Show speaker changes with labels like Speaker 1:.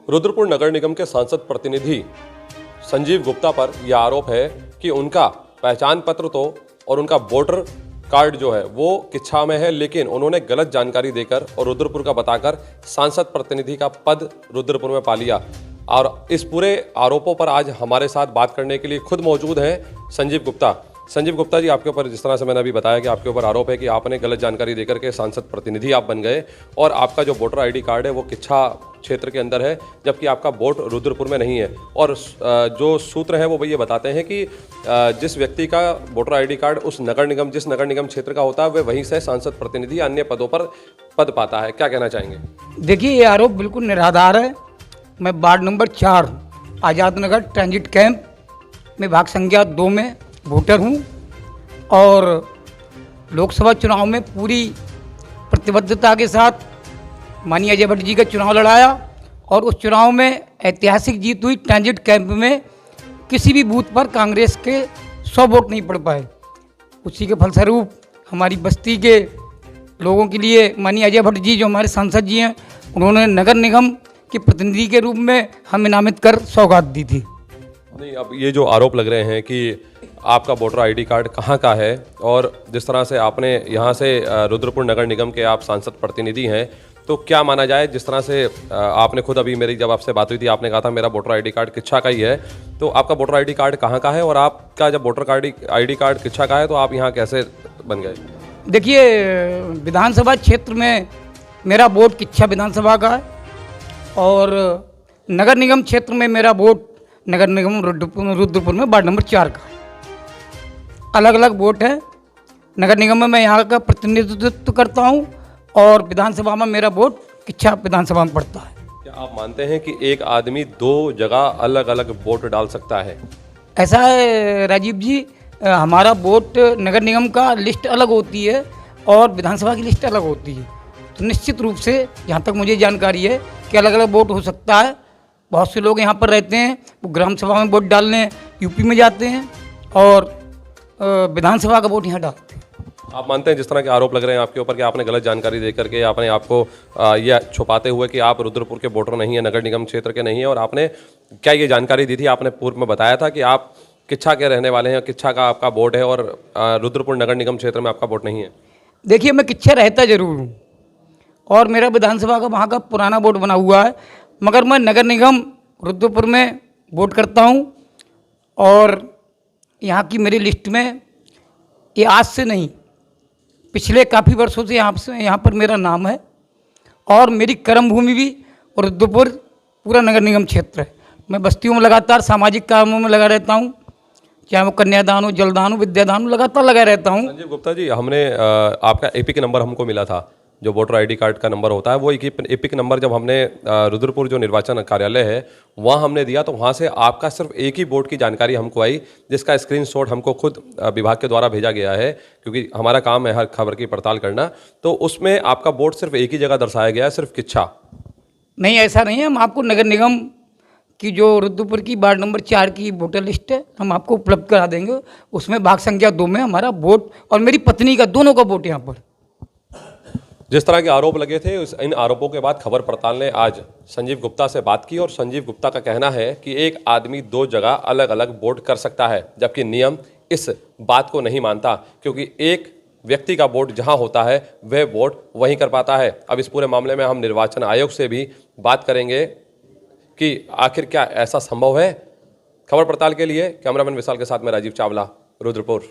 Speaker 1: रुद्रपुर नगर निगम के सांसद प्रतिनिधि संजीव गुप्ता पर यह आरोप है कि उनका पहचान पत्र तो और उनका वोटर कार्ड जो है वो किच्छा में है, लेकिन उन्होंने गलत जानकारी देकर और रुद्रपुर का बताकर सांसद प्रतिनिधि का पद रुद्रपुर में पा लिया। और इस पूरे आरोपों पर आज हमारे साथ बात करने के लिए खुद मौजूद हैं संजीव गुप्ता। संजीव गुप्ता जी, आपके ऊपर जिस तरह से मैंने अभी बताया कि आपके ऊपर आरोप है कि आपने गलत जानकारी देकर के सांसद प्रतिनिधि आप बन गए और आपका जो वोटर आईडी कार्ड है वो किच्छा क्षेत्र के अंदर है, जबकि आपका वोट रुद्रपुर में नहीं है। और जो सूत्र है वो ये बताते हैं कि जिस व्यक्ति का वोटर आईडी कार्ड उस नगर निगम जिस नगर निगम क्षेत्र का होता है वह वहीं से सांसद प्रतिनिधि अन्य पदों पर पद पाता है। क्या कहना चाहेंगे?
Speaker 2: देखिए, ये आरोप बिल्कुल निराधार है। मैं ward number 4 Azad Nagar transit camp में भाग संख्या 2 में वोटर हूँ और लोकसभा चुनाव में पूरी प्रतिबद्धता के साथ माननीय अजय भट्ट जी का चुनाव लड़ाया और उस चुनाव में ऐतिहासिक जीत हुई। ट्रांजिट कैंप में किसी भी बूथ पर कांग्रेस के 100 वोट नहीं पड़ पाए। उसी के फलस्वरूप हमारी बस्ती के लोगों के लिए माननीय अजय भट्ट जी जो हमारे सांसद जी हैं, उन्होंने नगर निगम के प्रतिनिधि के रूप में हमें नामित कर सौगात दी थी।
Speaker 1: नहीं, अब ये जो आरोप लग रहे हैं कि आपका वोटर आईडी कार्ड कहाँ का है और जिस तरह से आपने यहाँ से रुद्रपुर नगर निगम के आप सांसद प्रतिनिधि हैं, तो क्या माना जाए? जिस तरह से आपने खुद अभी मेरी जब आपसे बात हुई थी आपने कहा था मेरा वोटर आईडी कार्ड किच्छा का ही है, तो आपका वोटर आईडी कार्ड कहाँ का है और आपका जब वोटर आईडी कार्ड किच्छा का है तो आप यहाँ कैसे बन गए?
Speaker 2: देखिए, विधानसभा क्षेत्र में मेरा वोट किच्छा विधानसभा का है और नगर निगम क्षेत्र में मेरा वोट नगर निगम रुद्रपुर में वार्ड नंबर 4 का। अलग अलग वोट है। नगर निगम में मैं यहाँ का प्रतिनिधित्व करता हूँ और विधानसभा में मेरा वोट किच्छा विधानसभा में पड़ता है।
Speaker 1: क्या आप मानते हैं कि एक आदमी 2 जगह अलग अलग वोट डाल सकता है?
Speaker 2: ऐसा है राजीव जी, हमारा वोट नगर निगम का लिस्ट अलग होती है और विधानसभा की लिस्ट अलग होती है, तो निश्चित रूप से जहाँ तक मुझे जानकारी है कि अलग अलग वोट हो सकता है। बहुत से लोग यहाँ पर रहते हैं, वो ग्राम सभा में वोट डालने यूपी में जाते हैं और विधानसभा का वोट यहाँ डालते हैं।
Speaker 1: आप मानते हैं जिस तरह के आरोप लग रहे हैं आपके ऊपर कि आपने गलत जानकारी देकर के आपने आपको यह छुपाते हुए कि आप रुद्रपुर के वोटर नहीं है, नगर निगम क्षेत्र के नहीं है, और आपने क्या ये जानकारी दी थी? आपने पूर्व में बताया था कि आप किच्छा के रहने वाले हैं, किच्छा का आपका वोट है और रुद्रपुर नगर निगम क्षेत्र में आपका वोट नहीं है।
Speaker 2: देखिए, मैं किच्छा रहता जरूर हूँ और मेरा विधानसभा का वहाँ का पुराना वोट बना हुआ है, मगर मैं नगर निगम रुद्रपुर में वोट करता हूँ और यहाँ की मेरी लिस्ट में ये आज से नहीं, पिछले काफ़ी वर्षों से यहाँ पर मेरा नाम है और मेरी कर्मभूमि भी रुद्रपुर पूरा नगर निगम क्षेत्र है। मैं बस्तियों में लगातार सामाजिक कामों में लगा रहता हूँ, चाहे वो कन्यादान हो, जलदान हो, विद्यादान हो, लगातार लगा रहता हूँ।
Speaker 1: संजीव गुप्ता जी, हमने आपका एपिक नंबर हमको मिला था, जो वोटर आईडी कार्ड का नंबर होता है वो एपिक नंबर जब हमने रुद्रपुर जो निर्वाचन कार्यालय है वहाँ हमने दिया तो वहाँ से आपका सिर्फ एक ही वोट की जानकारी हमको आई, जिसका स्क्रीनशॉट हमको खुद विभाग के द्वारा भेजा गया है, क्योंकि हमारा काम है हर खबर की पड़ताल करना। तो उसमें आपका वोट सिर्फ एक ही जगह दर्शाया गया है, सिर्फ किच्छा।
Speaker 2: नहीं, ऐसा नहीं है। हम आपको नगर निगम की जो रुद्रपुर की वार्ड नंबर 4 की वोटर लिस्ट है हम आपको उपलब्ध करा देंगे। उसमें भाग संख्या 2 में हमारा वोट और मेरी पत्नी का दोनों का वोट यहाँ पर।
Speaker 1: जिस तरह के आरोप लगे थे इन आरोपों के बाद खबर पड़ताल ने आज संजीव गुप्ता से बात की और संजीव गुप्ता का कहना है कि एक आदमी 2 जगह अलग अलग वोट कर सकता है, जबकि नियम इस बात को नहीं मानता, क्योंकि एक व्यक्ति का वोट जहां होता है वह वोट वहीं कर पाता है। अब इस पूरे मामले में हम निर्वाचन आयोग से भी बात करेंगे कि आखिर क्या ऐसा संभव है। खबर पड़ताल के लिए कैमरामैन विशाल के साथ में राजीव चावला, रुद्रपुर।